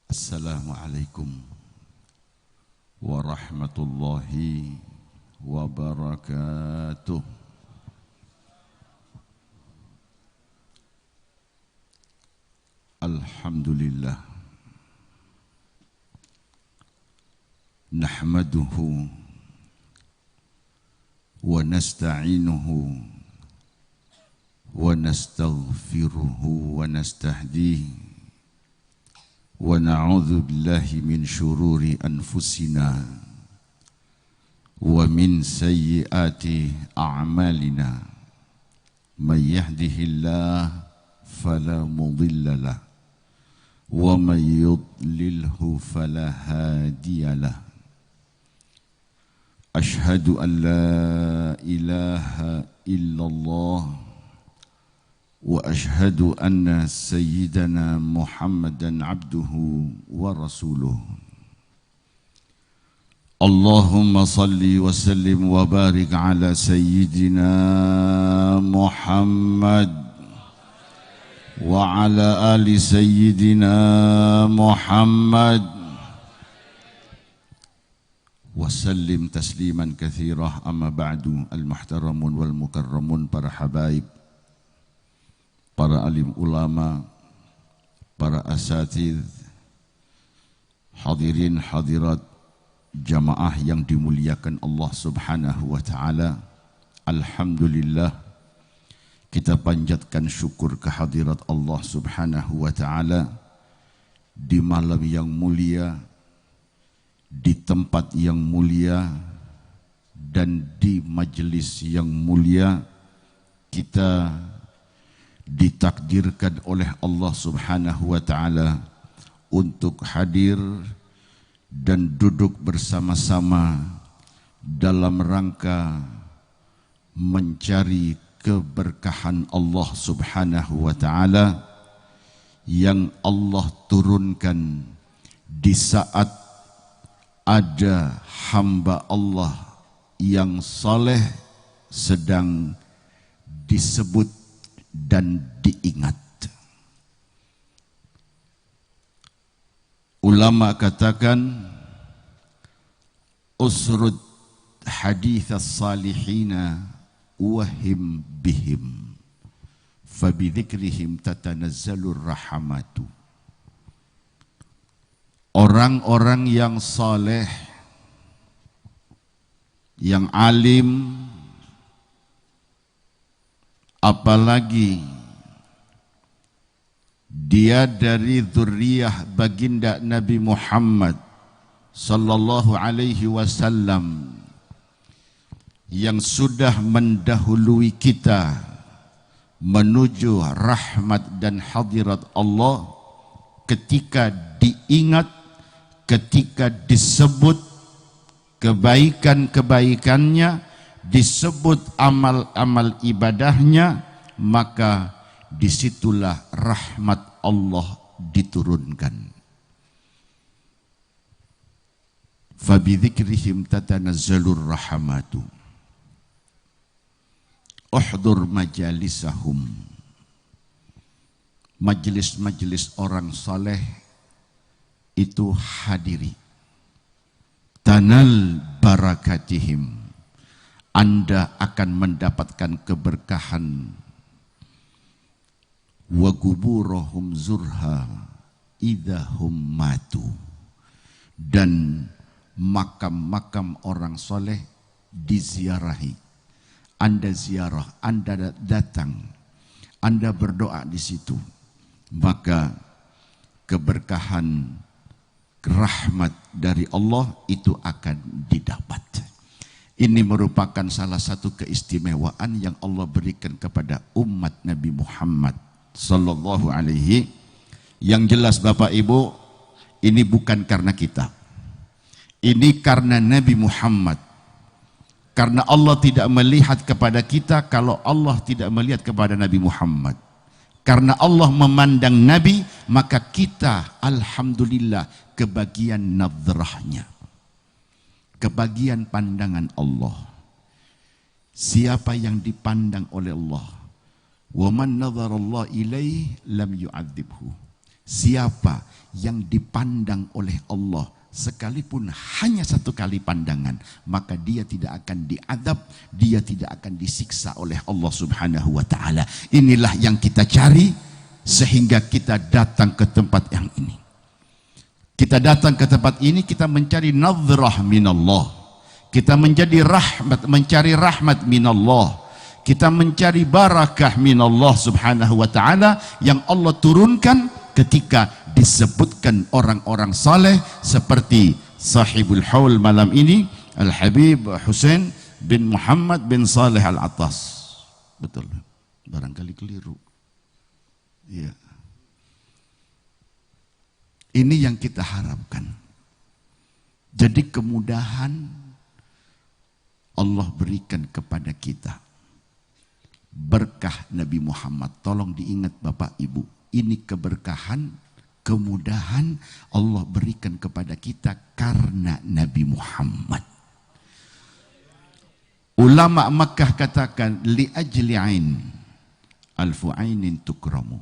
Assalamualaikum warahmatullahi wabarakatuh. Alhamdulillah, nahmaduhu wa nasta'inuhu wa nastaghfiruhu wa nastahdihi wa na'udzu billahi min syururi anfusina wa min sayyiati a'malina. May yahdihillahu fala mudilla lahu wa may yudlilhu fala hadiya lahu. Ashhadu an la ilaha illallah wa ashhadu anna sayyidana Muhammadan abduhu wa rasuluh. Allahumma salli wa sallim wa barik ala sayyidina Muhammad wa ala ali sayyidina Muhammad wa sallim tasliman katsira. Amma ba'du. Al-muhtaramun wal mukarramun, para habaib, para alim ulama, para asatidz, hadirin hadirat, jamaah yang dimuliakan Allah Subhanahu wa taala. Alhamdulillah, kita panjatkan syukur kehadirat Allah Subhanahu wa taala di malam yang mulia, di tempat yang mulia, dan di majelis yang mulia. Kita ditakdirkan oleh Allah Subhanahu wa taala untuk hadir dan duduk bersama-sama dalam rangka mencari keberkahan Allah Subhanahu wa taala yang Allah turunkan di saat ada hamba Allah yang saleh sedang disebut dan diingat. Ulama katakan, usrud hadits as-salihina wahim bihim fabidzikrihim tatanazzalur rahmatu. Orang-orang yang saleh, yang alim, apalagi dia dari zuriyah baginda Nabi Muhammad sallallahu alaihi wasallam yang sudah mendahului kita menuju rahmat dan hadirat Allah, ketika diingat, ketika disebut kebaikan-kebaikannya, disebut amal-amal ibadahnya, maka disitulah rahmat Allah diturunkan. Fabidzikrihim tatanazzalur rahmatu. Uhdur majalisahum. Majelis-majelis orang saleh itu hadiri. Tanal barakatihim. Anda akan mendapatkan keberkahan. Wa quburuhum zurha idahum matu. Dan makam-makam orang soleh diziarahi. Anda ziarah, Anda datang, Anda berdoa di situ, maka keberkahan, rahmat dari Allah itu akan didapat. Ini merupakan salah satu keistimewaan yang Allah berikan kepada umat Nabi Muhammad sallallahu alaihi. Yang jelas Bapak Ibu, ini bukan karena kita. Ini karena Nabi Muhammad. Karena Allah tidak melihat kepada kita kalau Allah tidak melihat kepada Nabi Muhammad. Karena Allah memandang Nabi, maka kita alhamdulillah kebagian nadrahnya, kebagian pandangan Allah. Siapa yang dipandang oleh Allah, wa man nadharallahu ilaihi lam yu'adzibhu. Siapa yang dipandang oleh Allah sekalipun hanya satu kali pandangan, maka dia tidak akan diadab, dia tidak akan disiksa oleh Allah Subhanahu wa taala. Inilah yang kita cari sehingga kita datang ke tempat yang ini. Kita datang ke tempat ini, kita mencari nazrah minallah. Kita menjadi rahmat, mencari rahmat minallah. Kita mencari barakah minallah Subhanahu wa taala yang Allah turunkan ketika disebutkan orang-orang saleh seperti sahibul haul malam ini, Al-Habib Husain bin Muhammad bin Saleh Al-Attas. Betul, barangkali keliru. Iya. Ini yang kita harapkan. Jadi kemudahan Allah berikan kepada kita. Berkah Nabi Muhammad. Tolong diingat Bapak Ibu. Ini keberkahan, kemudahan Allah berikan kepada kita karena Nabi Muhammad. Ulama Makkah katakan li ajli ain alfu ainin tukramu.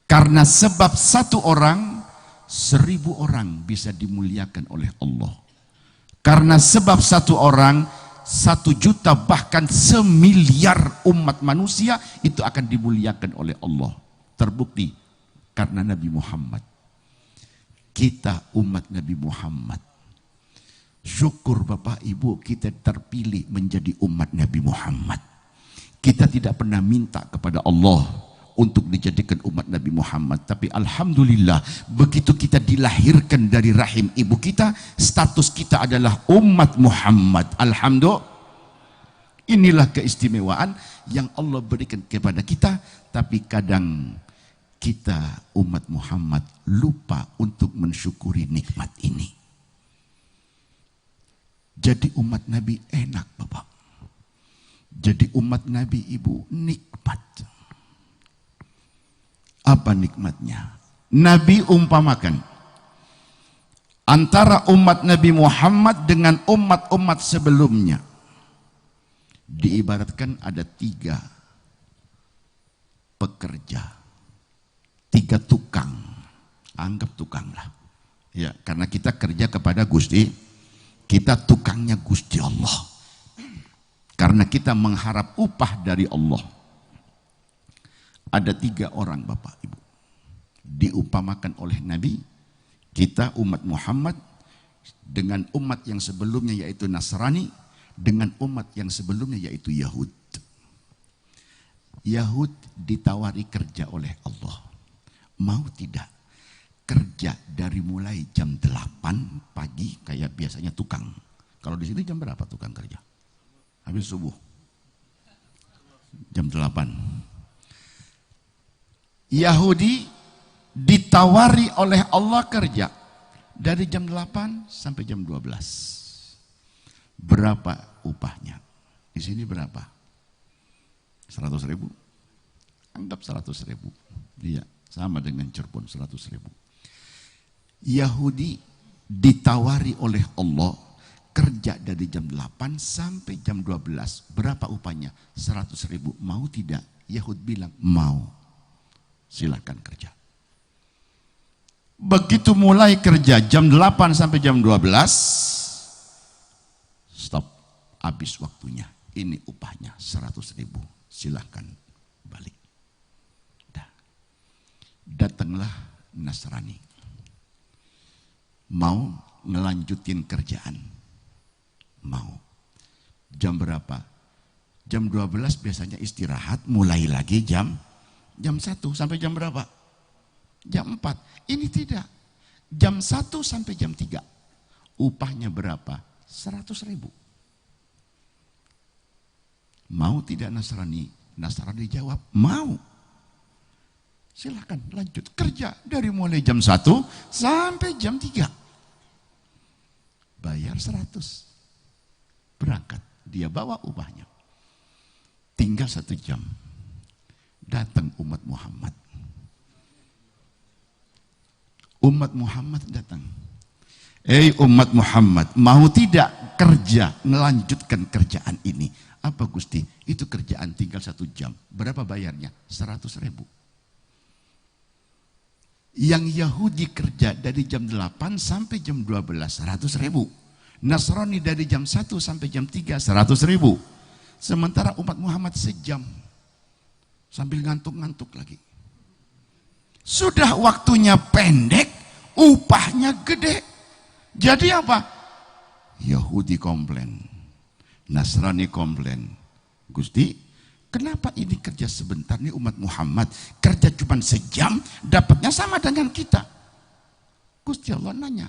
Karena sebab satu orang, 1000 orang bisa dimuliakan oleh Allah. Karena sebab satu orang, 1 juta bahkan 1 miliar umat manusia itu akan dimuliakan oleh Allah. Terbukti karena Nabi Muhammad. Kita umat Nabi Muhammad. Syukur Bapak Ibu kita terpilih menjadi umat Nabi Muhammad. Kita tidak pernah minta kepada Allah untuk dijadikan umat Nabi Muhammad. Tapi alhamdulillah begitu kita dilahirkan dari rahim ibu kita, status kita adalah umat Muhammad. Alhamdulillah. Inilah keistimewaan yang Allah berikan kepada kita. Tapi kadang kita umat Muhammad lupa untuk mensyukuri nikmat ini. Jadi umat Nabi enak Bapak. Jadi umat Nabi Ibu nikmat. Apa nikmatnya? Nabi umpamakan antara umat Nabi Muhammad dengan umat-umat sebelumnya. Diibaratkan ada 3 pekerja, 3 tukang. Anggap tukang lah. Ya, karena kita kerja kepada Gusti, kita tukangnya Gusti Allah. Karena kita mengharap upah dari Allah. Ada 3 orang Bapak Ibu. Diumpamakan oleh Nabi, kita umat Muhammad dengan umat yang sebelumnya yaitu Nasrani, dengan umat yang sebelumnya yaitu Yahud. Yahud ditawari kerja oleh Allah. Mau tidak? Kerja dari mulai jam 8 pagi kayak biasanya tukang. Kalau di sini jam berapa tukang kerja? Habis subuh. Jam 8. Yahudi ditawari oleh Allah kerja dari jam 8 sampai jam 12. Berapa upahnya? Di sini berapa? 100.000. Anggap 100.000. Iya, sama dengan Cirebon 100.000. Yahudi ditawari oleh Allah kerja dari jam 8 sampai jam 12. Berapa upahnya? 100.000. Mau tidak? Yahud bilang mau. Silakan kerja. Begitu mulai kerja jam 8 sampai jam 12, stop, habis waktunya. Ini upahnya 100.000. Silakan balik. Datanglah Nasrani. Mau ngelanjutin kerjaan. Mau. Jam berapa? Jam 12 biasanya istirahat, mulai lagi jam 1 sampai jam berapa? Jam 4. Ini tidak. Jam 1 sampai jam 3. Upahnya berapa? 100.000. Mau tidak Nasrani? Nasrani jawab, mau. Silakan lanjut kerja dari mulai jam 1 sampai jam 3. Bayar 100. Berangkat. Dia bawa upahnya. Tinggal 1 jam. Datang umat Muhammad. Umat Muhammad datang. Umat Muhammad, mau tidak kerja, melanjutkan kerjaan ini? Apa Gusti? Itu kerjaan tinggal 1 jam. Berapa bayarnya? 100.000. Yang Yahudi kerja dari jam 8 sampai jam 12, 100 ribu. Nasrani dari jam 1 sampai jam 3, 100 ribu. Sementara umat Muhammad sejam. Sambil ngantuk-ngantuk lagi. Sudah waktunya pendek, upahnya gede. Jadi apa? Yahudi komplain. Nasrani komplain. Gusti, kenapa ini kerja sebentar nih umat Muhammad? Kerja cuma sejam, dapatnya sama dengan kita. Gusti Allah nanya,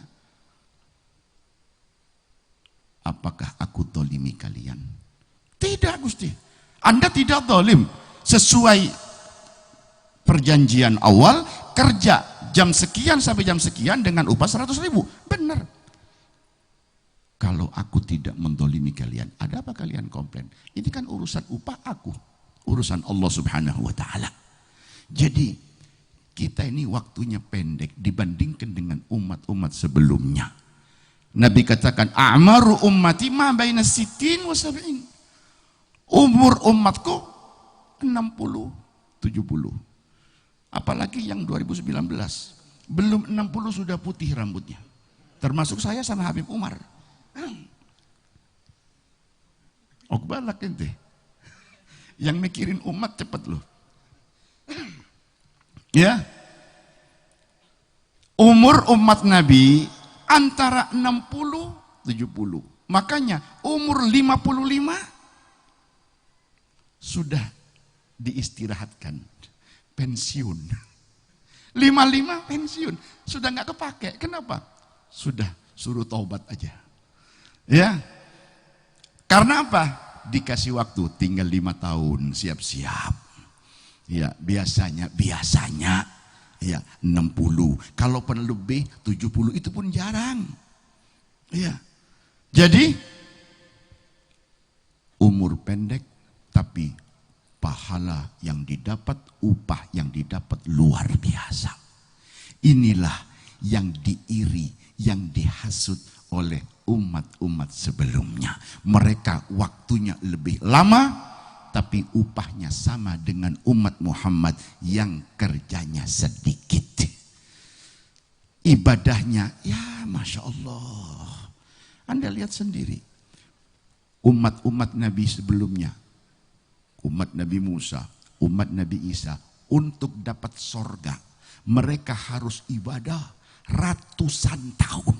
apakah aku dolimi kalian? Tidak Gusti, Anda tidak dolim. Sesuai perjanjian awal, kerja jam sekian sampai jam sekian dengan upah 100 ribu. Benar. Kalau aku tidak mendolimi kalian, ada apa kalian komplain? Ini kan urusan upah aku, urusan Allah Subhanahu wa ta'ala. Jadi kita ini waktunya pendek dibandingkan dengan umat-umat sebelumnya. Nabi katakan, a'maru ummati ma baina sittin wa sab'in. Umur umatku 60, 70. Apalagi yang 2019. Belum 60 sudah putih rambutnya. Termasuk saya sama Habib Umar. Okbalak ente. Yang mikirin umat cepat loh. Ya. Umur umat Nabi antara 60, 70. Makanya umur 55 sudah diistirahatkan, pensiun. 55 pensiun, sudah nggak kepake. Kenapa? Sudah suruh taubat aja. Ya, karena apa? Dikasih waktu, tinggal 5 tahun, siap-siap. Ya, biasanya, ya 60. Kalaupun lebih 70 itu pun jarang. Ya, jadi umur pendek, tapi pahala yang didapat, upah yang didapat luar biasa. Inilah yang diiri, yang dihasut oleh umat-umat sebelumnya. Mereka waktunya lebih lama, tapi upahnya sama dengan umat Muhammad yang kerjanya sedikit. Ibadahnya, ya Masya Allah. Anda lihat sendiri. Umat-umat Nabi sebelumnya, umat Nabi Musa, umat Nabi Isa, untuk dapat sorga, mereka harus ibadah ratusan tahun.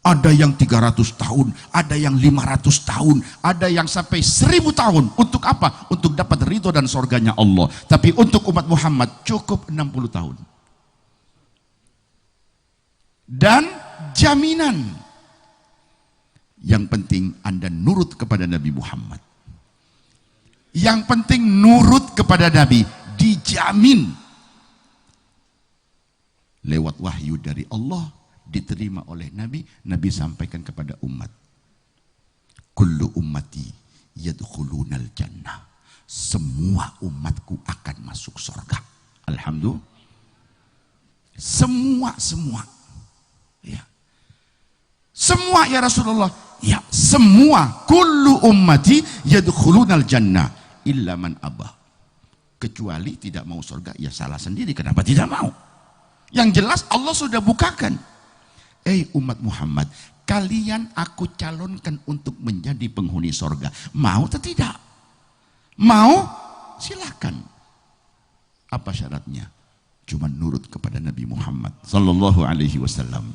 Ada yang 300 tahun, ada yang 500 tahun, ada yang sampai 1000 tahun. Untuk apa? Untuk dapat ridho dan sorganya Allah. Tapi untuk umat Muhammad cukup 60 tahun. Dan jaminan, yang penting Anda nurut kepada Nabi Muhammad. Yang penting nurut kepada Nabi, dijamin lewat wahyu dari Allah, diterima oleh Nabi. Nabi sampaikan kepada umat, kullu ummati yadkhulunal jannah. Semua umatku akan masuk surga. Alhamdulillah. Semua. Ya. Semua ya Rasulullah. Ya, semua. Kullu ummati yadkhulunal jannah illa man abah. Kecuali tidak mau surga, ya salah sendiri. Kenapa tidak mau? Yang jelas Allah sudah bukakan. Umat Muhammad, kalian aku calonkan untuk menjadi penghuni surga. Mau atau tidak? Mau? Silakan. Apa syaratnya? Cuma nurut kepada Nabi Muhammad sallallahu alaihi wasallam.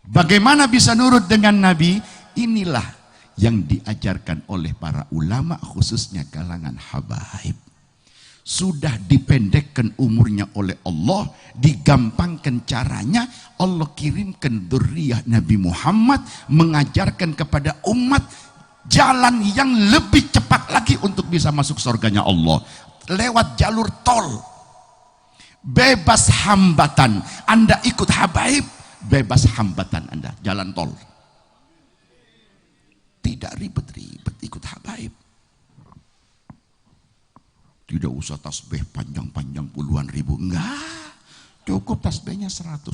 Bagaimana bisa nurut dengan Nabi? Inilah yang diajarkan oleh para ulama, khususnya kalangan habaib. Sudah dipendekkan umurnya oleh Allah, digampangkan caranya, Allah kirimkan dzurriyyah Nabi Muhammad mengajarkan kepada umat jalan yang lebih cepat lagi untuk bisa masuk surganya Allah, lewat jalur tol, bebas hambatan. Anda ikut habaib, bebas hambatan Anda, jalan tol. Tidak ribet-ribet ikut habaib. Tidak usah tasbih panjang-panjang puluhan ribu. Enggak. Cukup tasbihnya 100.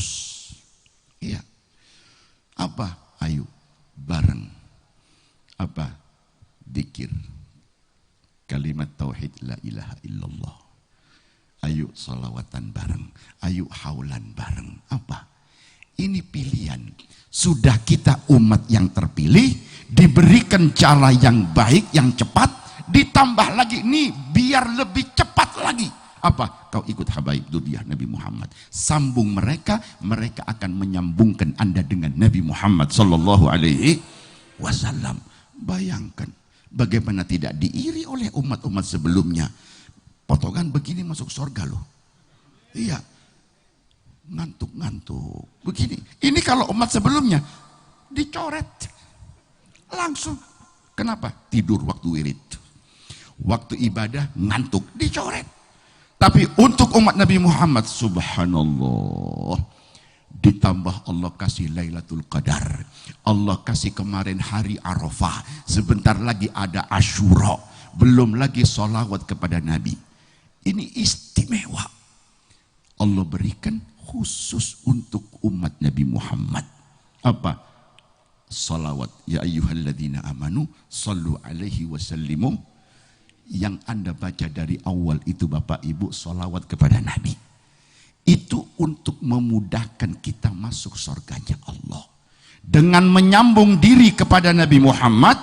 Iya. Apa? Ayo. Bareng. Apa? Dikir. Kalimat tauhid la ilaha illallah. Ayo solawatan bareng, ayo haulan bareng. Apa? Ini pilihan. Sudah kita umat yang terpilih, diberikan cara yang baik, yang cepat, ditambah lagi nih biar lebih cepat lagi. Apa? Kau ikut habaib Dudiyah Nabi Muhammad. Sambung mereka, mereka akan menyambungkan Anda dengan Nabi Muhammad sallallahu alaihi wasallam. Bayangkan bagaimana tidak diiri oleh umat-umat sebelumnya. Potongan begini masuk surga loh. Iya. Ngantuk-ngantuk. Begini. Ini kalau umat sebelumnya dicoret. Langsung. Kenapa? Tidur waktu wirid. Waktu ibadah ngantuk, dicoret. Tapi untuk umat Nabi Muhammad, subhanallah, ditambah Allah kasih Lailatul Qadar. Allah kasih kemarin hari Arafah. Sebentar lagi ada Asyura. Belum lagi salawat kepada Nabi. Ini istimewa. Allah berikan khusus untuk umat Nabi Muhammad. Apa? Salawat. Ya ayyuhalladzina amanu sallu alaihi wasallimu. Yang Anda baca dari awal itu Bapak Ibu, salawat kepada Nabi. Itu untuk memudahkan kita masuk surganya Allah. Dengan menyambung diri kepada Nabi Muhammad,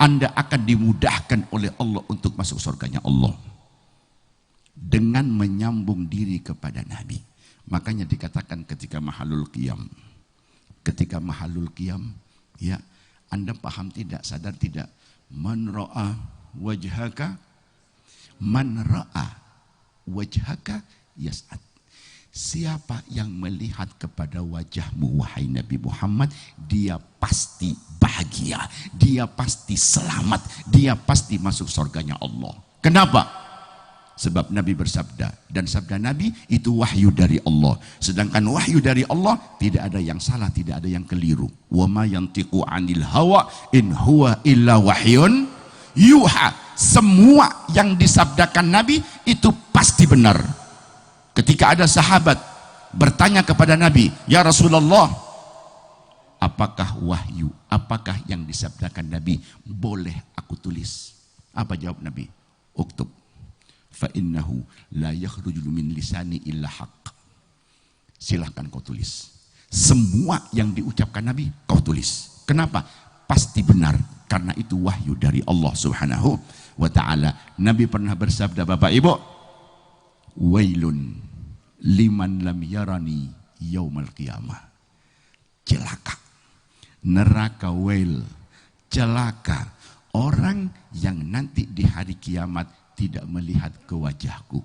Anda akan dimudahkan oleh Allah untuk masuk surganya Allah. Dengan menyambung diri kepada Nabi. Makanya dikatakan ketika mahalul qiyam. Ketika mahalul qiyam, ya, Anda paham tidak, sadar tidak? Man ra'a wajhaka, man ra'a wajhaka yas'ad. Siapa yang melihat kepada wajahmu wahai Nabi Muhammad, dia pasti bahagia, dia pasti selamat, dia pasti masuk surganya Allah. Kenapa? Sebab Nabi bersabda, dan sabda Nabi itu wahyu dari Allah. Sedangkan wahyu dari Allah tidak ada yang salah, tidak ada yang keliru. Wa ma yantiqu 'anil hawa in huwa illa wahyun yuha. Semua yang disabdakan Nabi itu pasti benar. Ketika ada sahabat bertanya kepada Nabi, ya Rasulullah, apakah wahyu, apakah yang disabdakan Nabi boleh aku tulis? Apa jawab Nabi? Uktub. Fa innahu la yakhruju min lisani illa haqq. Silahkan kau tulis. Semua yang diucapkan Nabi kau tulis. Kenapa? Pasti benar, karena itu wahyu dari Allah Subhanahu wa ta'ala. Nabi pernah bersabda, Bapak Ibu, wailun liman lam yarani yaumal qiyamah. Celaka, neraka, wail, celaka orang yang nanti di hari kiamat tidak melihat ke wajahku.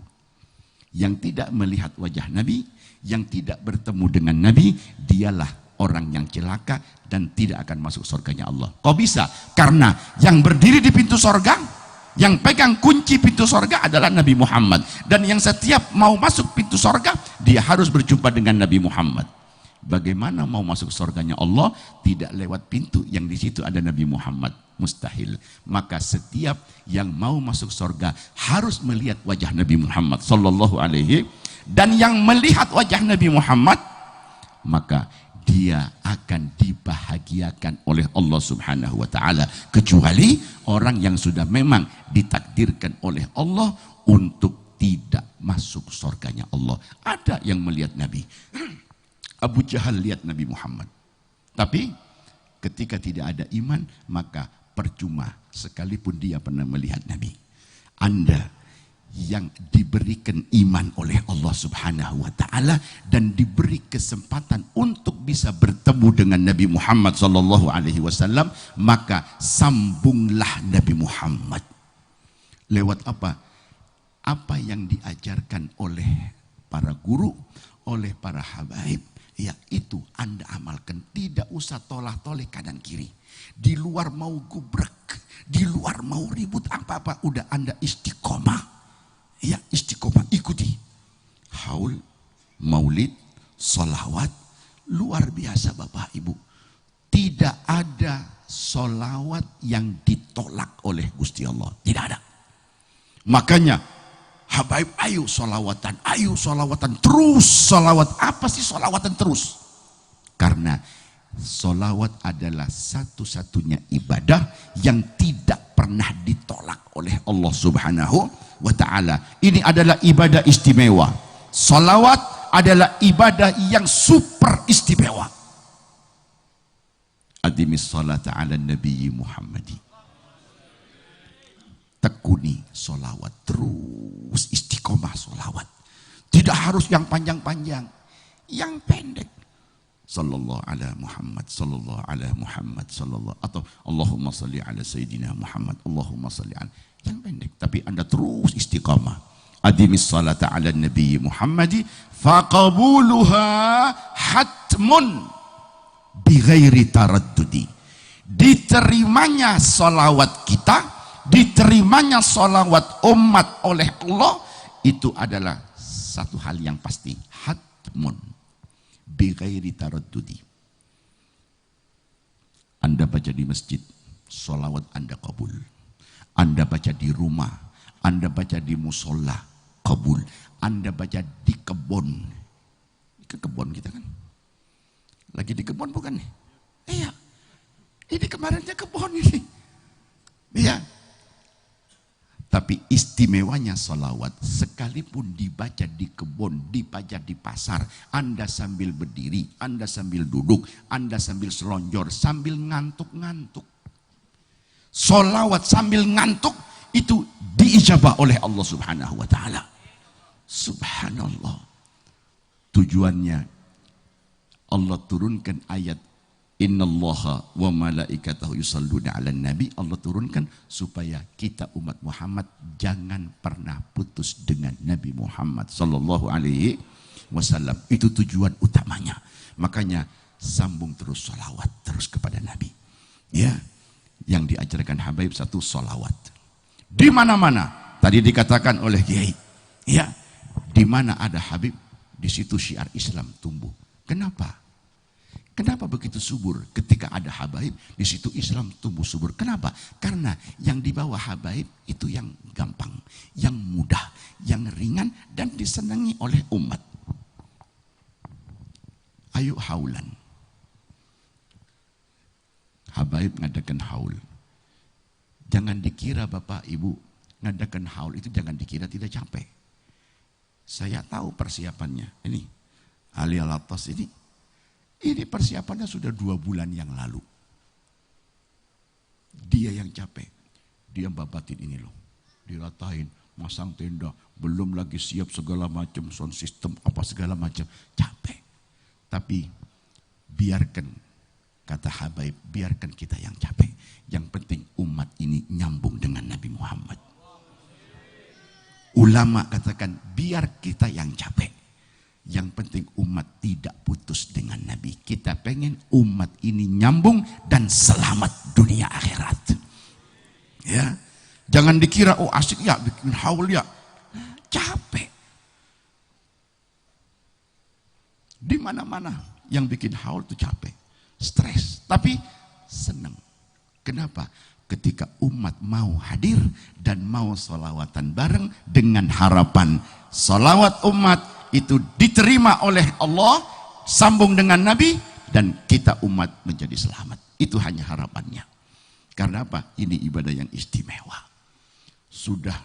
Yang tidak melihat wajah Nabi, yang tidak bertemu dengan Nabi, dialah orang yang celaka dan tidak akan masuk surganya Allah. Kok bisa? Karena yang berdiri di pintu surga, yang pegang kunci pintu surga adalah Nabi Muhammad. Dan yang setiap mau masuk pintu surga, dia harus berjumpa dengan Nabi Muhammad. Bagaimana mau masuk surganya Allah tidak lewat pintu yang di situ ada Nabi Muhammad? Mustahil. Maka setiap yang mau masuk surga harus melihat wajah Nabi Muhammad sallallahu alaihi, dan yang melihat wajah Nabi Muhammad maka dia akan dibahagiakan oleh Allah Subhanahu wa ta'ala, kecuali orang yang sudah memang ditakdirkan oleh Allah untuk tidak masuk surganya Allah. Ada yang melihat Nabi. Abu Jahal lihat Nabi Muhammad, tapi ketika tidak ada iman maka percuma sekalipun dia pernah melihat Nabi. Anda yang diberikan iman oleh Allah Subhanahu wa ta'ala dan diberi kesempatan untuk bisa bertemu dengan Nabi Muhammad sallallahu alaihi wasallam, maka sambunglah Nabi Muhammad. Lewat apa? Apa yang diajarkan oleh para guru, oleh para habaib, ya itu Anda amalkan. Tidak usah tolah-toleh kanan kiri. Di luar mau gubrek, di luar mau ribut apa-apa, udah Anda istiqomah. Ya, istiqomah, ikuti. Haul, maulid, salawat, luar biasa Bapak Ibu. Tidak ada salawat yang ditolak oleh Gusti Allah. Tidak ada. Makanya, habaib, ayo salawatan terus. Salawat, apa sih salawatan terus? Karena salawat adalah satu-satunya ibadah yang tidak pernah ditolak oleh Allah Subhanahu wa ta'ala. Ini adalah ibadah istimewa. Salawat adalah ibadah yang super istimewa. Adimis salata ala Nabi Muhammadi. Tekuni salawat, terus istiqomah salawat. Tidak harus yang panjang-panjang, yang pendek. Sallallahu ala Muhammad, sallallahu ala Muhammad, sallallahu, atau Allahumma salli ala Sayyidina Muhammad, Allahumma salli ala, yang pendek. Tapi Anda terus istiqamah. Adimis salata ala Nabi Muhammadi faqabuluha hatmun bighairi taraddudi. Diterimanya salawat kita, diterimanya salawat umat oleh Allah, itu adalah satu hal yang pasti, hatmun bighairi taraddudi. Anda baca di masjid, salawat Anda kabul. Anda baca di rumah, Anda baca di musola, kabul. Anda baca di kebun. Ke kebun kita kan? Lagi di kebun bukan nih? Iya. Ini kemarinnya kebun ini. Iya. Tapi istimewanya salawat, sekalipun dibaca di kebun, dibaca di pasar, Anda sambil berdiri, Anda sambil duduk, Anda sambil selonjor, sambil ngantuk-ngantuk. Salawat sambil ngantuk, itu diijabah oleh Allah Subhanahu wa ta'ala. Subhanallah. Tujuannya Allah turunkan ayat Innallaha wa malaikatahu yusalluna 'alan nabi. Allah turunkan supaya kita umat Muhammad jangan pernah putus dengan Nabi Muhammad sallallahu alaihi wasallam. Itu tujuan utamanya. Makanya sambung terus salawat terus kepada Nabi. Ya, yang diajarkan Habaib satu salawat. Di mana-mana tadi dikatakan oleh Kiai, ya, di mana ada Habib, di situ syiar Islam tumbuh. Kenapa? Kenapa begitu subur? Ketika ada Habaib, di situ Islam tumbuh subur. Kenapa? Karena yang dibawa Habaib itu yang gampang, yang mudah, yang ringan, dan disenangi oleh umat. Ayo haulan. Habaib ngadakan haul. Jangan dikira Bapak Ibu ngadakan haul itu jangan dikira tidak capek. Saya tahu persiapannya. Ini Ali Alatas ini persiapannya sudah 2 bulan yang lalu. Dia yang capek. Dia babatin ini loh. Diratain, masang tenda, belum lagi siap segala macam, sound system, apa segala macam. Capek. Tapi biarkan, kata Habaib, biarkan kita yang capek. Yang penting umat ini nyambung dengan Nabi Muhammad. Ulama katakan, biar kita yang capek. Yang penting umat tidak putus dengan Nabi. Kita pengen umat ini nyambung dan selamat dunia akhirat. Ya, jangan dikira oh asik ya bikin haul ya, capek. Di mana-mana yang bikin haul itu capek, stres. Tapi senang. Kenapa? Ketika umat mau hadir dan mau sholawatan bareng dengan harapan sholawat umat itu diterima oleh Allah, sambung dengan Nabi, dan kita umat menjadi selamat. Itu hanya harapannya. Karena apa? Ini ibadah yang istimewa. Sudah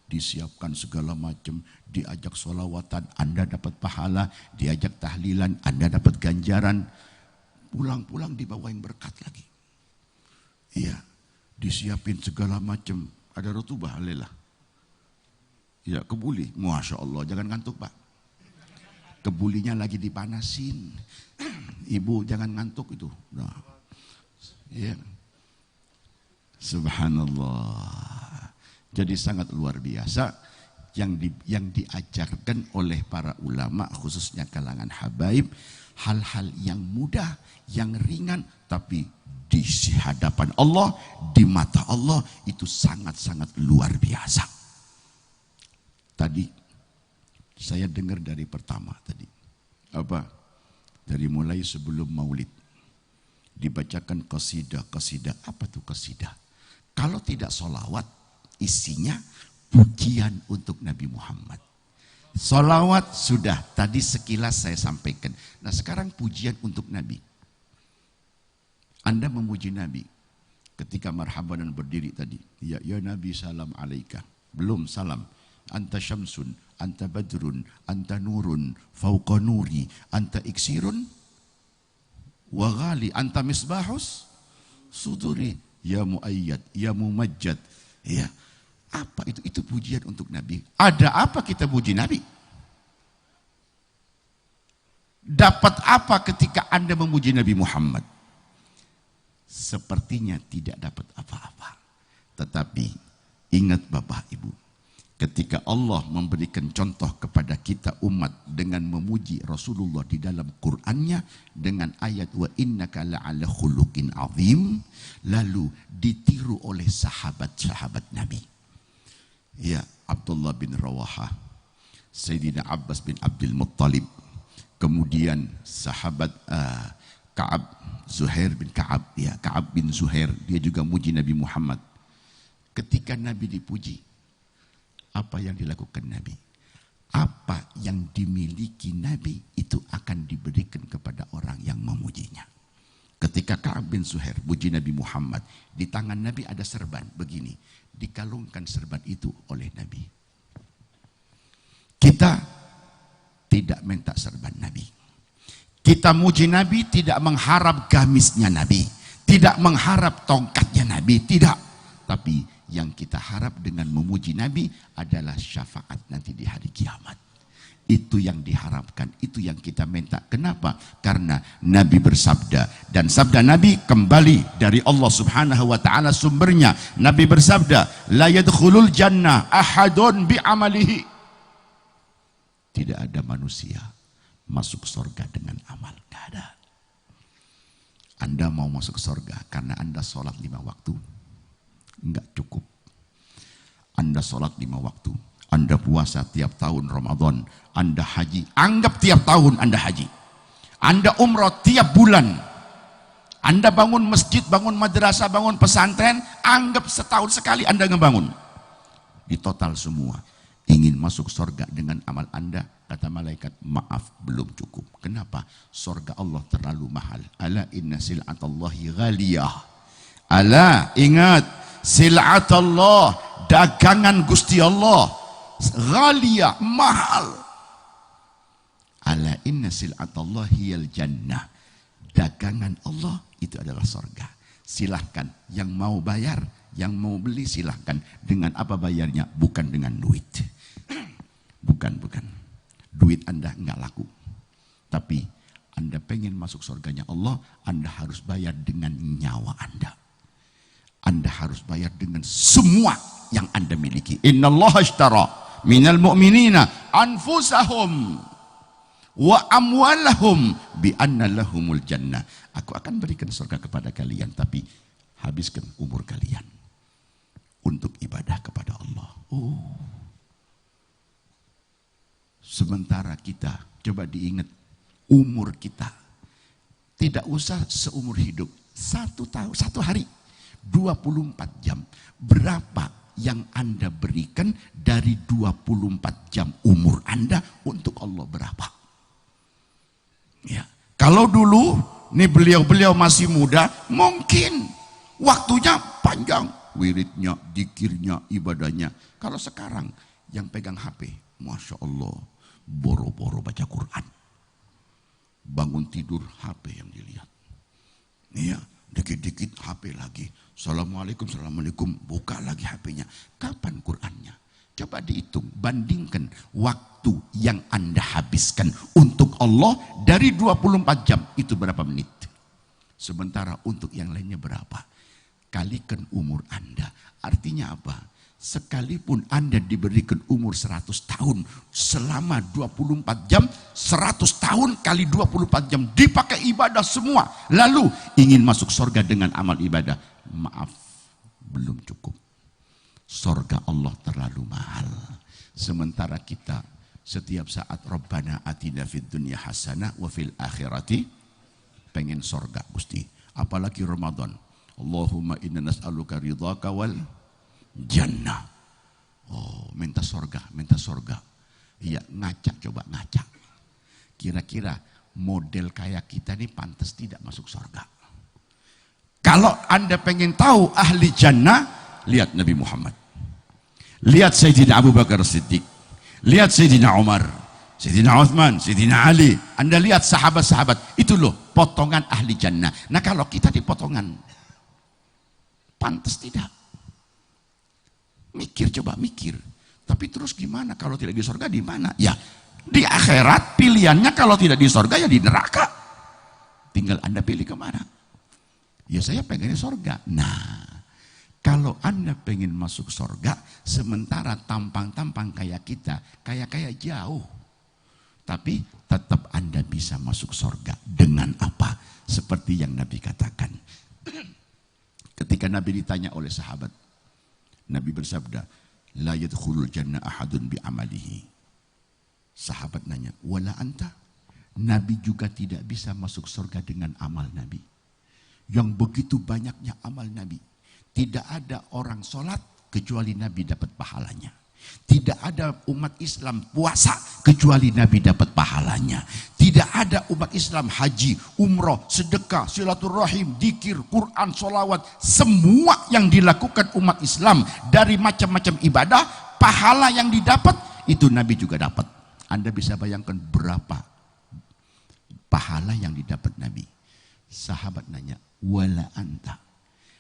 disiapkan segala macam, diajak sholawatan, Anda dapat pahala, diajak tahlilan, Anda dapat ganjaran. Pulang-pulang dibawa yang berkat lagi. Iya, disiapin segala macam. Ada rutubah, lelah. Ya, kebuli. Masya Allah, jangan ngantuk Pak. Kebulinya lagi dipanasin. Ibu jangan ngantuk itu. Nah. Ya. Subhanallah. Jadi sangat luar biasa yang diajarkan oleh para ulama khususnya kalangan habaib, hal-hal yang mudah, yang ringan, tapi di hadapan Allah, di mata Allah itu sangat-sangat luar biasa. Tadi saya dengar dari pertama tadi. Apa? Dari mulai sebelum maulid. Dibacakan qasidah. Apa tuh qasidah? Kalau tidak sholawat, isinya pujian untuk Nabi Muhammad. Sholawat sudah, tadi sekilas saya sampaikan. Nah sekarang pujian untuk Nabi. Anda memuji Nabi. Ketika marhabanan berdiri tadi, ya Nabi salam alaika. Belum salam. Anta syamsun, anta badrun, anta nurun, fauqa nuri, anta iksirun, wa ghali, anta misbahus suduri, ya muayyad, ya mumajjad. Ya, apa itu? Itu pujian untuk Nabi. Ada apa kita puji Nabi? Dapat apa ketika Anda memuji Nabi Muhammad? Sepertinya tidak dapat apa-apa. Tetapi ingat Bapak Ibu, ketika Allah memberikan contoh kepada kita umat dengan memuji Rasulullah di dalam Qur'annya dengan ayat wa innaka la'ala khuluqin azim, lalu ditiru oleh sahabat-sahabat Nabi. Ya, Abdullah bin Rawahah, Sayyidina Abbas bin Abdul Muttalib, kemudian sahabat Ka'ab, Zuhair bin Ka'ab, ya, Ka'ab bin Zuhair, dia juga muji Nabi Muhammad. Ketika Nabi dipuji, apa yang dilakukan Nabi? Apa yang dimiliki Nabi itu akan diberikan kepada orang yang memujinya. Ketika Ka'ab bin Zuhair puji Nabi Muhammad, di tangan Nabi ada serban begini, dikalungkan serban itu oleh Nabi. Kita tidak minta serban Nabi. Kita muji Nabi tidak mengharap gamisnya Nabi, tidak mengharap tongkatnya Nabi, tidak. Tapi yang kita harap dengan memuji Nabi adalah syafaat nanti di hari kiamat. Itu yang diharapkan, itu yang kita minta. Kenapa? Karena Nabi bersabda, dan sabda Nabi kembali dari Allah Subhanahu wa taala sumbernya. Nabi bersabda, la yadkhulul jannah ahadun bi amalihi. Tidak ada manusia masuk surga dengan amal. Tidak ada. Anda mau masuk surga karena Anda sholat 5 waktu? Enggak cukup. Anda sholat 5 waktu, Anda puasa tiap tahun Ramadan, Anda haji, anggap tiap tahun Anda haji, Anda umroh tiap bulan, Anda bangun masjid, bangun madrasah, bangun pesantren, anggap setahun sekali Anda ngebangun. Di total semua, ingin masuk surga dengan amal Anda, kata malaikat, maaf, belum cukup. Kenapa? Surga Allah terlalu mahal. Ala inna sil'atallahi ghaliyah. Ala, ingat, sil'atallah, dagangan Gusti Allah, ghaliyah, mahal. Ala inna sil'atallahi al jannah, dagangan Allah itu adalah surga. Silahkan, yang mau bayar, yang mau beli silahkan. Dengan apa bayarnya? Bukan dengan duit. Bukan. Duit Anda enggak laku. Tapi Anda pengen masuk surganya Allah, Anda harus bayar dengan nyawa Anda. Anda harus bayar dengan semua yang Anda miliki. Innallaha ashtara minal mu'minina anfusahum wa amwalahum bi anna lahumul jannah. Aku akan berikan surga kepada kalian, tapi habiskan umur kalian untuk ibadah kepada Allah. Sementara kita, coba diingat, umur kita tidak usah seumur hidup, 1 tahun, 1 hari, 24 jam. Berapa yang Anda berikan dari 24 jam umur Anda untuk Allah? Berapa? Ya. Kalau dulu nih beliau-beliau masih muda, mungkin waktunya panjang, wiridnya, dikirnya, ibadahnya. Kalau sekarang yang pegang HP, Masya Allah, boro-boro baca Quran. Bangun tidur HP yang dilihat. Iya, dikit-dikit HP lagi. Assalamualaikum, assalamualaikum, buka lagi HP-nya. Kapan Qurannya? Coba dihitung, bandingkan waktu yang Anda habiskan untuk Allah dari 24 jam, itu berapa menit? Sementara untuk yang lainnya berapa? Kalikan umur Anda. Artinya apa? Sekalipun Anda diberikan umur 100 tahun selama 24 jam, 100 tahun kali 24 jam dipakai ibadah semua, lalu ingin masuk surga dengan amal ibadah, maaf, belum cukup. Surga Allah terlalu mahal. Sementara kita setiap saat Rabbana atina fid dunya hasanah wa fil akhirati, pengen surga Gusti. Apalagi Ramadan, Allahumma inna nas'aluka ridhaka wal jannah. Oh, minta surga, minta surga. Iya, ngaca, coba ngaca. Kira-kira model kayak kita ini pantas tidak masuk surga? Kalau Anda pengen tahu ahli jannah, lihat Nabi Muhammad. Lihat Sayyidina Abu Bakar Siddiq. Lihat Sayyidina Umar, Sayyidina Uthman, Sayyidina Ali. Anda lihat sahabat-sahabat. Itu loh potongan ahli jannah. Nah kalau kita di potongan, pantas tidak? Mikir, coba mikir. Tapi terus gimana kalau tidak di surga, di mana? Ya di akhirat pilihannya kalau tidak di surga ya di neraka. Tinggal Anda pilih kemana. Ya saya pengennya surga. Nah, kalau Anda pengen masuk surga, sementara tampang-tampang kayak kita, kayak jauh. Tapi tetap Anda bisa masuk surga. Dengan apa? Seperti yang Nabi katakan. Ketika Nabi ditanya oleh sahabat, Nabi bersabda, la yadkhulul jannah ahadun bi amalihi. Sahabat nanya, wala anta? Nabi juga tidak bisa masuk surga dengan amal Nabi. Yang begitu banyaknya amal Nabi. Tidak ada orang sholat kecuali Nabi dapat pahalanya. Tidak ada umat Islam puasa kecuali Nabi dapat pahalanya. Tidak ada umat Islam haji, umroh, sedekah, silaturahim, dzikir, Quran, sholawat. Semua yang dilakukan umat Islam dari macam-macam ibadah, pahala yang didapat itu Nabi juga dapat. Anda bisa bayangkan berapa pahala yang didapat Nabi. Sahabat nanya, wala anta?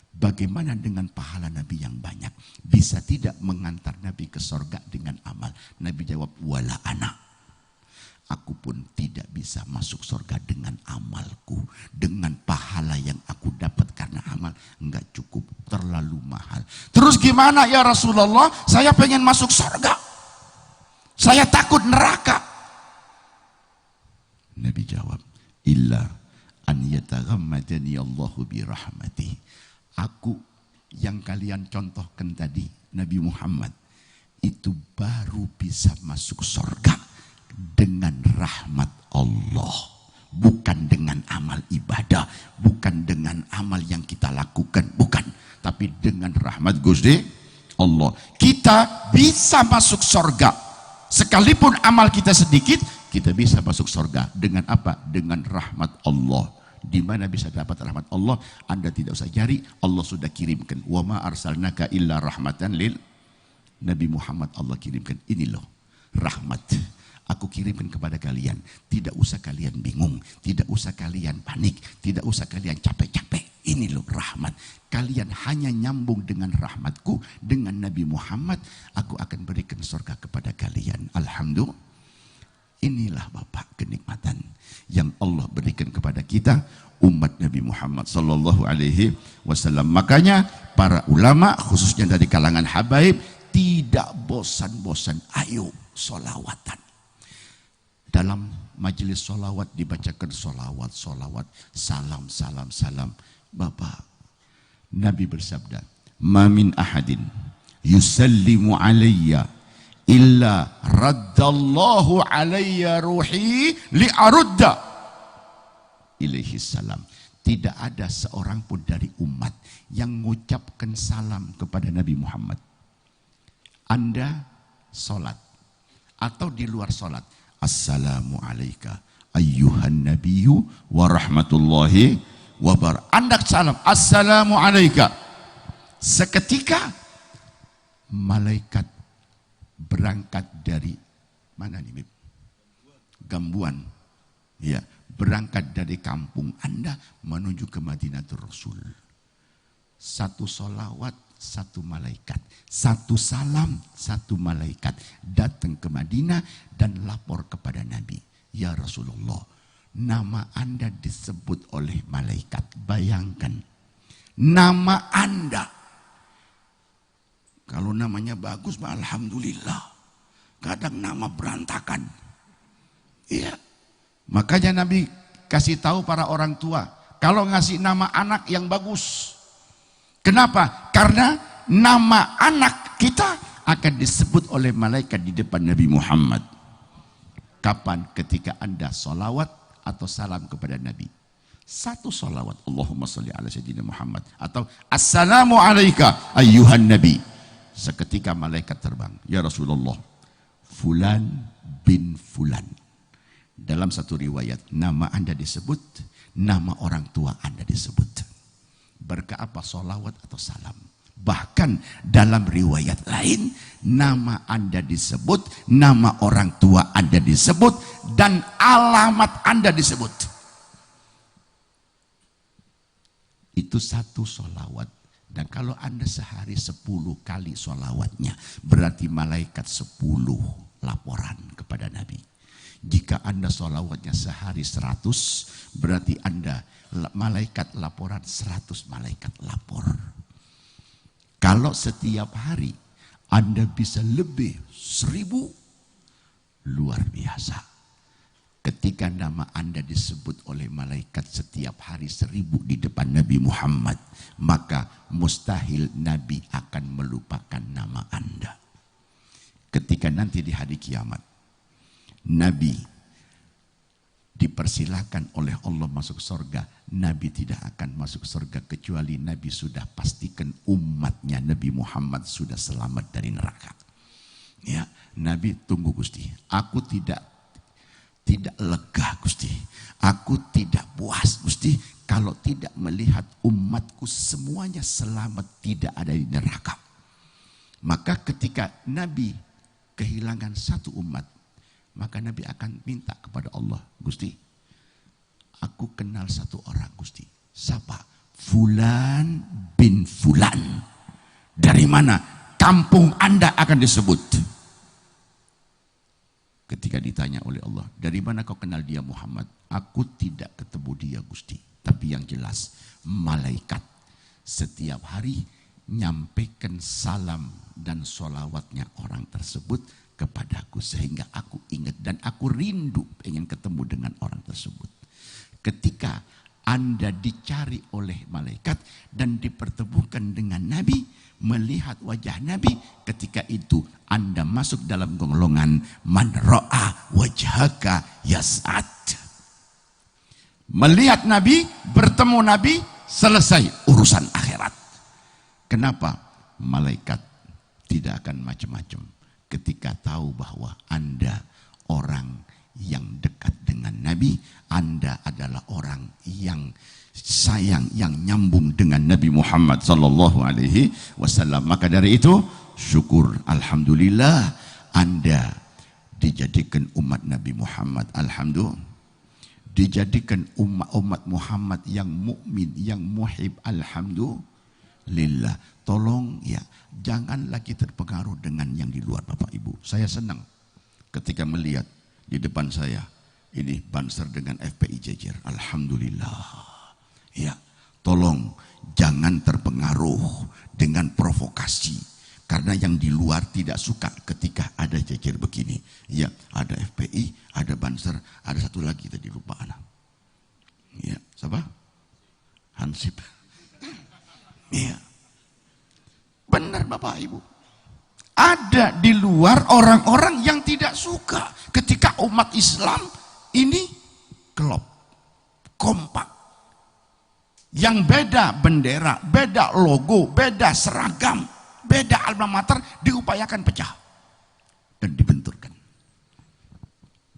Bagaimana dengan pahala Nabi yang banyak? Bisa tidak mengantar Nabi ke sorga dengan amal? Nabi jawab, wala ana. Aku pun tidak bisa masuk sorga dengan amalku. Dengan pahala yang aku dapat karena amal. Enggak cukup, terlalu mahal. Terus gimana ya Rasulullah? Saya pengen masuk sorga. Saya takut neraka. Nabi jawab, illa an yataghammadani Allahu bi rahmatih. Aku yang kalian contohkan tadi, Nabi Muhammad, itu baru bisa masuk surga dengan rahmat Allah. Bukan dengan amal ibadah, bukan dengan amal yang kita lakukan, bukan. Tapi dengan rahmat Gusti Allah. Kita bisa masuk surga. Sekalipun amal kita sedikit, kita bisa masuk surga. Dengan apa? Dengan rahmat Allah. Di mana bisa dapat rahmat Allah? Anda tidak usah cari, Allah sudah kirimkan. Wa ma arsalnaka illa rahmatan lil Nabi Muhammad. Allah kirimkan. Ini loh rahmat. Aku kirimkan kepada kalian. Tidak usah kalian bingung, tidak usah kalian panik, tidak usah kalian capek-capek. Ini loh rahmat. Kalian hanya nyambung dengan rahmatku, dengan Nabi Muhammad, aku akan berikan surga kepada kalian. Alhamdulillah. Inilah Bapak kenikmatan yang Allah berikan kepada kita umat Nabi Muhammad sallallahu alaihi wasallam. Makanya para ulama khususnya dari kalangan habaib tidak bosan-bosan, ayo solawatan. Dalam majelis solawat dibacakan solawat, salam, salam. Bapak, Nabi bersabda, ma min ahadin yusallimu alayya illa raddallahu alayya ruhi li'arudda ilaihi salam. Tidak ada seorang pun dari umat yang mengucapkan salam kepada Nabi Muhammad. Anda sholat atau di luar sholat, assalamu alaika ayyuhan nabiyyu wa rahmatullahi wa barakatuh. Anda salam, assalamu alaika. Seketika malaikat berangkat dari mana nih, Gambuan, ya, berangkat dari kampung Anda menuju ke Madinatul Rasul. Satu solawat, satu malaikat, satu salam, satu malaikat datang ke Madinah dan lapor kepada Nabi, ya Rasulullah, nama Anda disebut oleh malaikat. Bayangkan, nama Anda. Kalau namanya bagus, alhamdulillah. Kadang nama berantakan. Iya. Makanya Nabi kasih tahu para orang tua, kalau ngasih nama anak yang bagus. Kenapa? Karena nama anak kita akan disebut oleh malaikat di depan Nabi Muhammad. Kapan? Ketika Anda solawat atau salam kepada Nabi. Satu solawat, Allahumma sholli ala sayyidina Muhammad, atau assalamu alaika ayyuhan nabi. Seketika malaikat terbang, ya Rasulullah, Fulan bin Fulan. Dalam satu riwayat, nama Anda disebut, nama orang tua Anda disebut. Berkah apa? Solawat atau salam. Bahkan dalam riwayat lain, nama Anda disebut, nama orang tua Anda disebut, dan alamat Anda disebut. Itu satu solawat. Dan kalau Anda sehari 10 kali solawatnya, berarti malaikat 10 laporan kepada Nabi. Jika Anda solawatnya sehari 100, berarti Anda malaikat laporan 100 malaikat lapor. Kalau setiap hari Anda bisa lebih 1000, luar biasa. Ketika nama Anda disebut oleh malaikat setiap hari 1000 di depan Nabi Muhammad, maka mustahil Nabi akan melupakan nama Anda. Ketika nanti di hari kiamat, Nabi dipersilakan oleh Allah masuk surga, Nabi tidak akan masuk surga kecuali Nabi sudah pastikan umatnya Nabi Muhammad sudah selamat dari neraka. Ya, Nabi tunggu Gusti, aku tidak lega Gusti, aku tidak puas Gusti kalau tidak melihat umatku semuanya selamat, tidak ada di neraka. Maka ketika Nabi kehilangan satu umat, maka Nabi akan minta kepada Allah, Gusti, aku kenal satu orang Gusti. Siapa? Fulan bin Fulan. Dari mana? Kampung Anda akan disebut. Ketika ditanya oleh Allah, dari mana kau kenal dia Muhammad? Aku tidak ketemu dia Gusti. Tapi yang jelas, malaikat setiap hari nyampaikan salam dan sholawatnya orang tersebut kepadaku, sehingga aku ingat dan aku rindu ingin ketemu dengan orang tersebut. Ketika Anda dicari oleh malaikat dan dipertemukan dengan Nabi, melihat wajah Nabi, ketika itu Anda masuk dalam golongan man ra'a wajhaka yas'ad. Melihat Nabi, bertemu Nabi, selesai urusan akhirat. Kenapa? Malaikat tidak akan macam-macam. Ketika tahu bahwa Anda orang yang dekat dengan Nabi, Anda adalah orang yang sayang, yang nyambung dengan Nabi Muhammad sallallahu alaihi wasallam. Maka dari itu, syukur, alhamdulillah Anda dijadikan umat Nabi Muhammad. Alhamdulillah, dijadikan umat Muhammad yang mukmin, yang muhib. Alhamdulillah. Tolong ya, jangan lagi terpengaruh dengan yang di luar Bapak Ibu. Saya senang ketika melihat di depan saya ini Banser dengan FPI jejer. Alhamdulillah. Ya, tolong jangan terpengaruh dengan provokasi, karena yang di luar tidak suka ketika ada jejer begini. Ya, ada FPI, ada Banser, ada satu lagi tadi lupa anak. Ya, siapa? Hansip. Iya. Benar Bapak Ibu. Ada di luar orang-orang yang tidak suka ketika umat Islam ini klop, kompak. Yang beda bendera, beda logo, beda seragam, beda alma mater diupayakan pecah dan dibenturkan.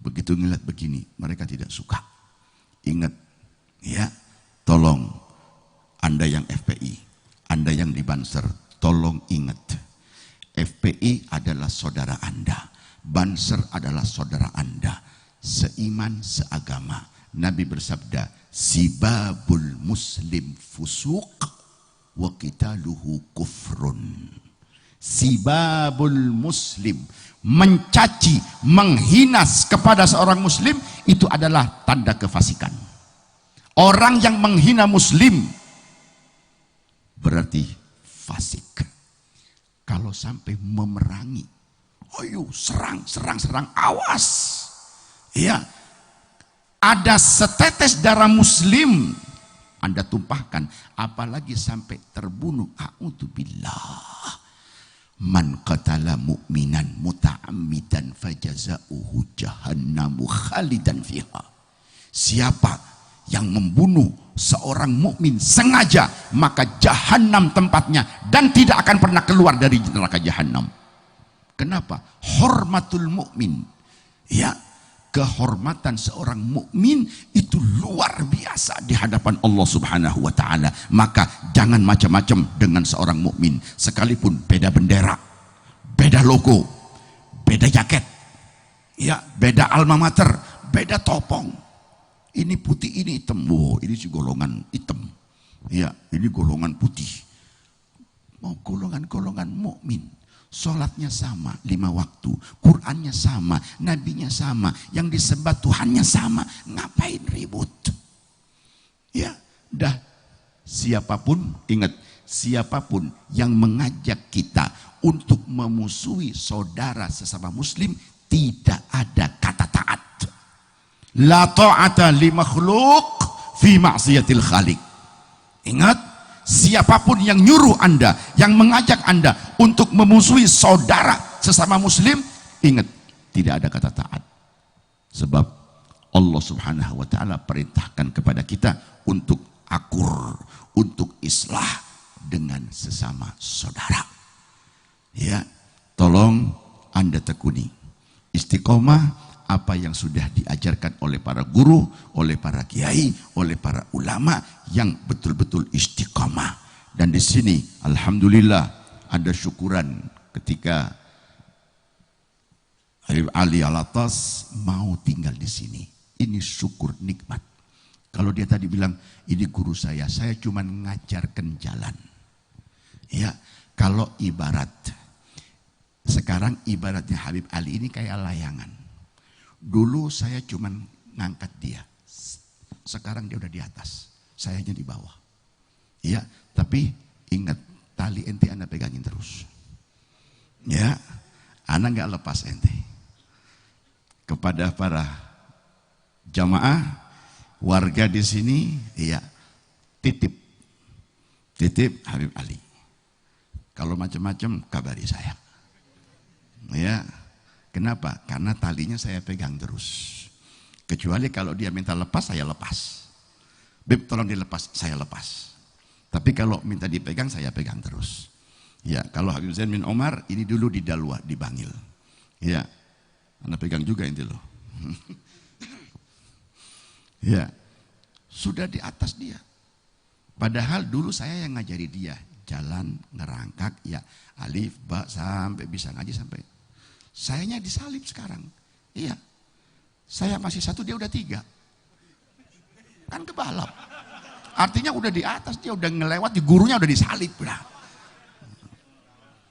Begitu ngeliat begini, mereka tidak suka. Ingat ya, tolong Anda yang FPI, Anda yang di Banser, tolong ingat, FPI adalah saudara Anda, Banser adalah saudara Anda, seiman, seagama. Nabi bersabda, sibabul muslim fusuq wa qitaluhu kufrun. Sibabul muslim, mencaci, menghinas kepada seorang muslim, itu adalah tanda kefasikan. Orang yang menghina muslim berarti fasik. Kalau sampai memerangi, ayo serang, awas. Ya, ada setetes darah muslim Anda tumpahkan, apalagi sampai terbunuh. A'udzubillah. Man qatala mu'minan muta'ammidan fajaza'uhu jahannamu khalidan fiha. Siapa yang membunuh seorang mukmin sengaja, maka jahanam tempatnya dan tidak akan pernah keluar dari neraka jahanam. Kenapa? Hormatul mukmin. Ya, kehormatan seorang mukmin itu luar biasa. biasa di hadapan Allah Subhanahu wa taala. Maka jangan macam-macam dengan seorang mukmin, sekalipun beda bendera, beda logo, beda jaket, ya, beda alma mater, beda topong. Ini putih, ini hitam. Oh, ini si golongan hitam. Ya, ini golongan putih. Mau golongan-golongan mukmin. Sholatnya sama 5 waktu, Qurannya sama, nabinya sama, yang disembah Tuhannya sama. Ngapain ribut? Ya, dah. Siapapun, ingat, siapapun yang mengajak kita untuk memusuhi saudara sesama muslim, tidak ada kata taat. La ta'ata li makhluk fi ma'siyatil khaliq. Ingat, siapapun yang nyuruh Anda, yang mengajak Anda untuk memusuhi saudara sesama muslim, ingat, tidak ada kata taat. Sebab Allah Subhanahu wa taala perintahkan kepada kita untuk akur, untuk islah dengan sesama saudara. Ya, tolong Anda tekuni istiqomah apa yang sudah diajarkan oleh para guru, oleh para kiai, oleh para ulama yang betul-betul istiqamah. Dan di sini alhamdulillah ada syukuran ketika Habib Ali Alatas mau tinggal di sini. Ini syukur nikmat. Kalau dia tadi bilang ini guru saya cuma ngajarkan jalan. Ya, kalau ibarat sekarang ibaratnya Habib Ali ini kayak layangan. Dulu saya cuma ngangkat dia, sekarang dia udah di atas, sayanya di bawah. Ya, tapi ingat, tali ente Anda pegangin terus. Ya, Anda nggak lepas ente. Kepada para jamaah, warga di sini, ya, titip Habib Ali. Kalau macam-macam kabari saya. Ya. Kenapa? Karena talinya saya pegang terus. Kecuali kalau dia minta lepas, saya lepas. Beb, tolong dilepas, saya lepas. Tapi kalau minta dipegang, saya pegang terus. Ya, kalau Habib Zain bin Omar, ini dulu di Dalwa, di Bangil. Ya, Anda pegang juga ini loh. Ya, sudah di atas dia. Padahal dulu saya yang ngajari dia. Jalan, ngerangkak, ya, alif, ba, sampai bisa ngaji sampai. Sayanya disalib sekarang. Iya. Saya masih 1, dia udah 3. Kan kebalap. Artinya udah di atas, dia udah ngelewat, di gurunya udah disalib. Udah.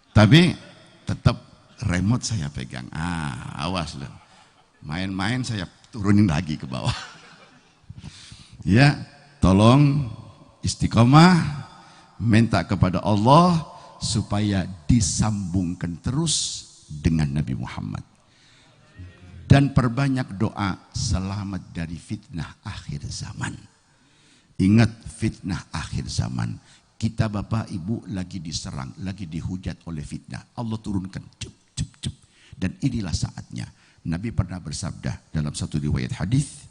Tapi tetap remote saya pegang. Awas loh. Main-main saya turunin lagi ke bawah. Ya, tolong istiqomah, minta kepada Allah supaya disambungkan terus dengan Nabi Muhammad, dan perbanyak doa selamat dari fitnah akhir zaman. Ingat, fitnah akhir zaman, kita Bapak Ibu lagi diserang, lagi dihujat oleh fitnah. Allah turunkan cep. Dan inilah saatnya. Nabi pernah bersabda dalam satu riwayat hadis,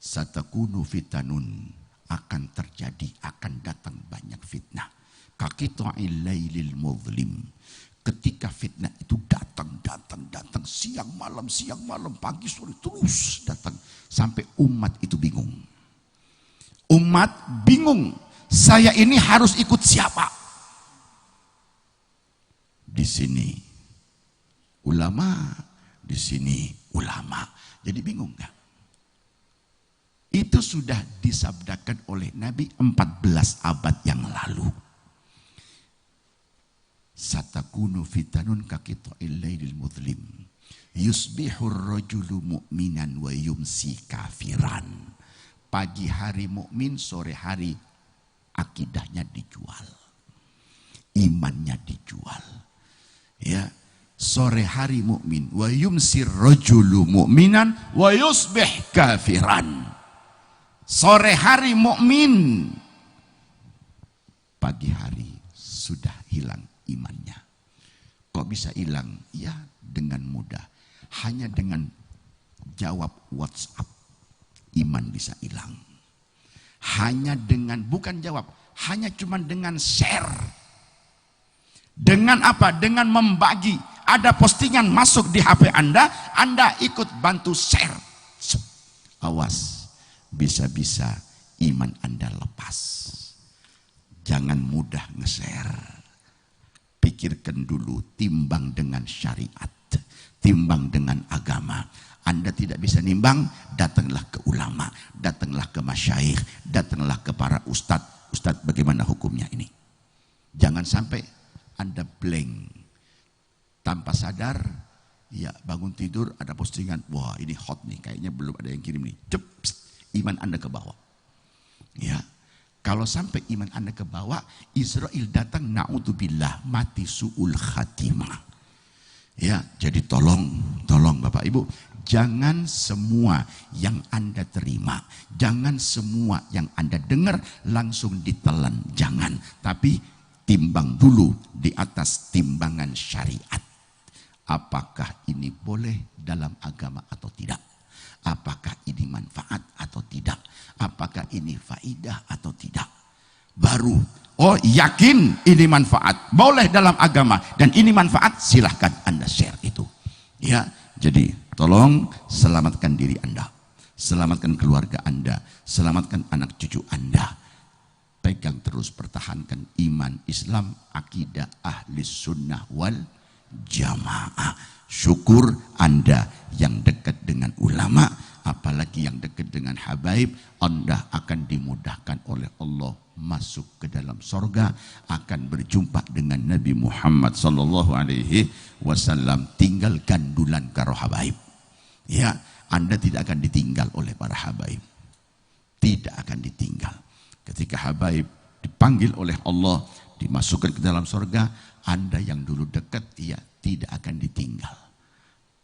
satakunu fitanun, akan terjadi, akan datang banyak fitnah. Kaqita'il lailil muzlim. Ketika fitnah itu datang, siang malam, pagi sore terus datang, sampai umat itu bingung. Umat bingung, saya ini harus ikut siapa? Di sini ulama, di sini ulama. Jadi bingung nggak? Itu sudah disabdakan oleh Nabi 14 abad yang lalu. Satakunu fitanun kaqita'il lailil muzlim yusbihur rajulu mu'minan wa yumsi kafiran. Pagi hari mukmin, sore hari akidahnya dijual, imannya dijual. Ya, sore hari mukmin, wa yumsi rajulu mu'minan wa yusbih kafiran. Sore hari mukmin, pagi hari sudah hilang imannya. Kok bisa hilang? Ya, dengan mudah. Hanya dengan jawab WhatsApp, iman bisa hilang. Hanya dengan, bukan jawab, hanya cuma dengan share. Dengan apa? Dengan membagi. Ada postingan masuk di HP Anda ikut bantu share. Awas, bisa-bisa iman Anda lepas. Jangan mudah nge-share. Pikirkan dulu, timbang dengan syariat, timbang dengan agama. Anda tidak bisa nimbang, datanglah ke ulama, datanglah ke masyayikh, datanglah ke para ustadz. Ustadz, bagaimana hukumnya ini? Jangan sampai Anda blank. Tanpa sadar, ya bangun tidur ada postingan, wah ini hot nih, kayaknya belum ada yang kirim nih. Cep, iman Anda ke bawah. Ya, kalau sampai iman Anda ke bawah, Israel datang, na'udzubillah, mati su'ul khatimah. Ya, jadi tolong Bapak Ibu, jangan semua yang Anda terima, jangan semua yang Anda dengar langsung ditelan, jangan. Tapi timbang dulu di atas timbangan syariat. Apakah ini boleh dalam agama atau tidak? Apakah ini manfaat atau tidak? Apakah ini faidah atau tidak? Baru, oh yakin ini manfaat, boleh dalam agama, dan ini manfaat, silahkan Anda share itu. Ya, jadi tolong selamatkan diri Anda, selamatkan keluarga Anda, selamatkan anak cucu Anda. Pegang terus, pertahankan iman Islam, akidah ahli sunnah wal jamaah. Syukur Anda yang dekat dengan ulama, apalagi yang dekat dengan habaib, Anda akan dimudahkan oleh Allah masuk ke dalam sorga, akan berjumpa dengan Nabi Muhammad sallallahu alaihi wasallam. Tinggal gandulan karo habaib. Ya, Anda tidak akan ditinggal oleh para habaib. Tidak akan ditinggal. Ketika habaib dipanggil oleh Allah, dimasukkan ke dalam sorga, Anda yang dulu dekat, ya tidak akan ditinggal.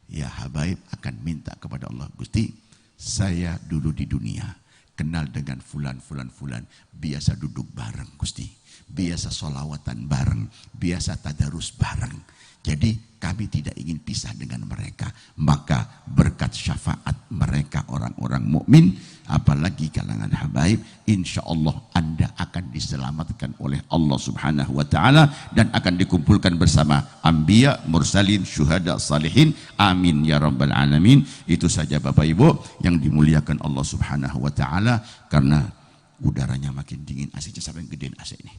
Ya, habaib akan minta kepada Allah, Gusti, saya dulu di dunia kenal dengan fulan, biasa duduk bareng Gusti, biasa solawatan bareng, biasa tadarus bareng. Jadi kami tidak ingin pisah dengan mereka. Maka berkat syafaat mereka orang-orang mukmin, apalagi kalangan habaib, insya Allah Anda akan diselamatkan oleh Allah subhanahu wa ta'ala, dan akan dikumpulkan bersama anbiya, mursalin, syuhada, salihin. Amin ya rabbal alamin. Itu saja Bapak Ibu yang dimuliakan Allah subhanahu wa ta'ala. Karena udaranya makin dingin, AC-nya sampai gedein AC ini.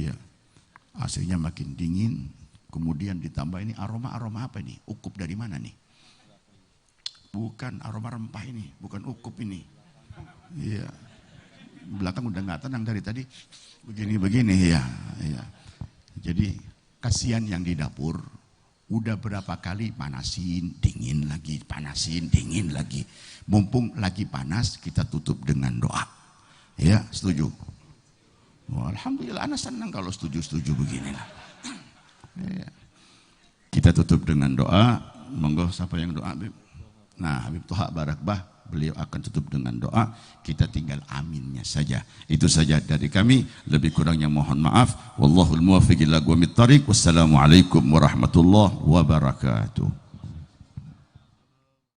Iya, AC-nya makin dingin. Kemudian ditambah ini aroma apa ini? Ukup dari mana nih? Bukan aroma rempah ini, bukan ukup ini. Iya. Belakang udah nggak tenang dari tadi. Begini ya. Iya. Jadi kasihan yang di dapur. Udah berapa kali panasin, dingin lagi, panasin, dingin lagi. Mumpung lagi panas, kita tutup dengan doa. Ya, setuju? Wah, alhamdulillah, ana senang kalau setuju beginilah. Ya. Kita tutup dengan doa. Monggo siapa yang doa, Habib? Nah, Habib Toha Barakbah, beliau akan tutup dengan doa. Kita tinggal aminnya saja. Itu saja dari kami. Lebih kurangnya mohon maaf. Wallahul muwaffiq ila aqwamit thariq. Wassalamualaikum warahmatullahi wabarakatuh.